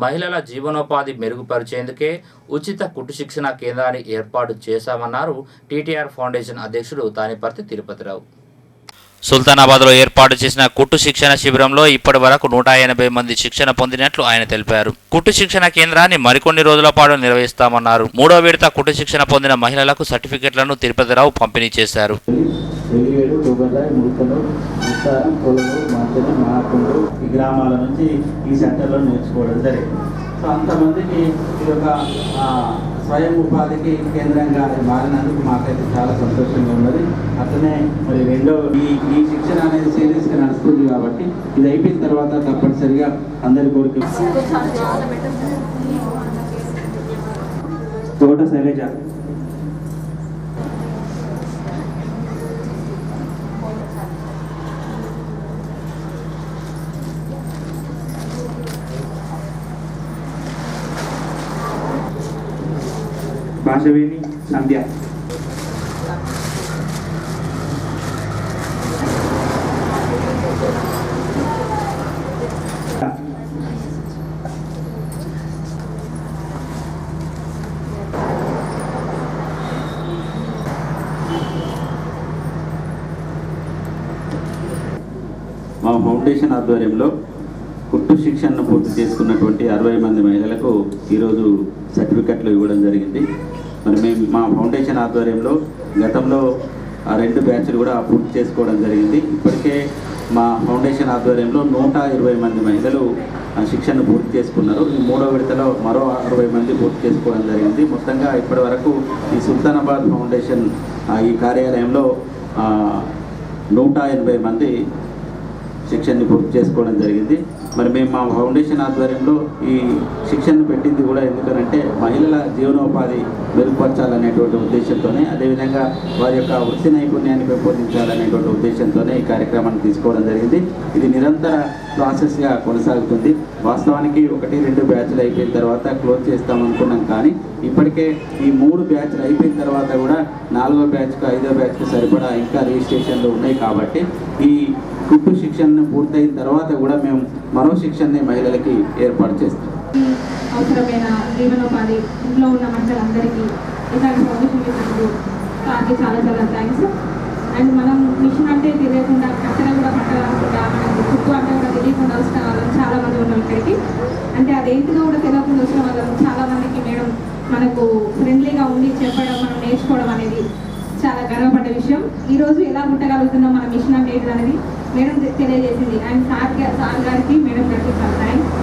మహిళల జీవనోపాధి మెరుగుపరిచేందుకే ఉచిత కుట్టు శిక్షణ కేంద్రాన్ని ఏర్పాటు చేశామన్నారు టీటీఆర్ ఫౌండేషన్ అధ్యక్షుడు తానిపర్తి తిరుపతిరావు. సుల్తానాబాద్లో ఏర్పాటు చేసిన కుట్టు శిక్షణ శిబిరంలో ఇప్పటి వరకు 180 మంది శిక్షణ పొందినట్లు ఆయన తెలిపారు. కుట్టు శిక్షణ కేంద్రాన్ని మరికొన్ని రోజుల పాటు నిర్వహిస్తామన్నారు. 3వ విడత కుట్టు శిక్షణ పొందిన మహిళలకు సర్టిఫికెట్లను తిరుపతిరావు పంపిణీ చేశారు. ఈ గ్రామాల నుంచి ఈ సెంటర్లో నేర్చుకోవడం జరిగింది. సో అంతమందికి ఇది ఒక స్వయం ఉపాధికి కేంద్రంగా మారినందుకు మాకైతే చాలా సంతోషంగా ఉన్నది. అట్లనే మరి ఈ శిక్షణ అనేది సీరియస్గా నడుస్తుంది కాబట్టి ఇది అయిపోయిన తర్వాత తప్పనిసరిగా అందరి కోరిక. తోట శైలజ, భాషవేణి, సంధ్య, మా ఫౌండేషన్ ఆధ్వర్యంలో కుట్టు శిక్షణను పూర్తి చేసుకున్నటువంటి 60 మంది మహిళలకు ఈరోజు సర్టిఫికెట్లు ఇవ్వడం జరిగింది. మరి మేము మా ఫౌండేషన్ ఆధ్వర్యంలో గతంలో 2 బ్యాచ్లు కూడా పూర్తి చేసుకోవడం జరిగింది. ఇప్పటికే మా ఫౌండేషన్ ఆధ్వర్యంలో 120 మంది మహిళలు శిక్షణను పూర్తి చేసుకున్నారు. ఈ 3వ విడతలో మరో 60 మంది పూర్తి చేసుకోవడం జరిగింది. మొత్తంగా ఇప్పటి వరకు ఈ సుల్తానాబాద్ ఫౌండేషన్ ఈ కార్యాలయంలో 180 మంది శిక్షణని పూర్తి చేసుకోవడం జరిగింది. మరి మేము మా ఫౌండేషన్ ఆధ్వర్యంలో ఈ శిక్షణను పెట్టింది కూడా ఎందుకనంటే మహిళల జీవనోపాధి మెరుగుపరచాలనేటువంటి ఉద్దేశంతోనే, అదేవిధంగా వారి యొక్క వృత్తి నైపుణ్యాన్ని పెంపొందించాలనేటువంటి ఉద్దేశంతోనే ఈ కార్యక్రమాన్ని తీసుకోవడం జరిగింది. ఇది నిరంతర ప్రాసెస్గా కొనసాగుతుంది. వాస్తవానికి 1-2 బ్యాచ్లు అయిపోయిన తర్వాత క్లోజ్ చేస్తామనుకున్నాం, కానీ ఇప్పటికే ఈ 3 బ్యాచ్లు అయిపోయిన తర్వాత కూడా 4వ బ్యాచ్కు 5వ బ్యాచ్కు సరిపడా ఇంకా రిజిస్ట్రేషన్లు ఉన్నాయి. కాబట్టి ఈ కుట్టు శిక్షణను పూర్తయిన తర్వాత కూడా మేము మరో శిక్షణని మహిళలకి ఏర్పాటు చేస్తాం. అవసరమైన జీవనోపాధి ఇంట్లో ఉన్న మహిళలందరికీ ఇలాంటి పర్మిషన్ ఇచ్చినందుకు చాలా చాలా థ్యాంక్స్. అండ్ మనం మిషన్ అంటే తెలియకుండా కట్టెలు కూడా పట్టాలనుకుంటా, మనకి కుట్టు అంటే కూడా తెలియకుండా వచ్చిన వాళ్ళం చాలామంది ఉన్నాం ఇక్కడికి. అంటే అదేంటిదో కూడా తెలియకుండా వచ్చిన వాళ్ళం చాలామందికి మేడం మనకు ఫ్రెండ్లీగా ఉండి చెప్పడం, మనం నేర్చుకోవడం అనేది చాలా గర్వపడ్డ విషయం. ఈరోజు ఎలా కుట్టగలుగుతున్నాం మన మిషన్ అంటే ఏంటి అనేది మేడం తెలియజేసింది. అండ్ సార్ గారికి మేడం గారికి చాలా థ్యాంక్స్.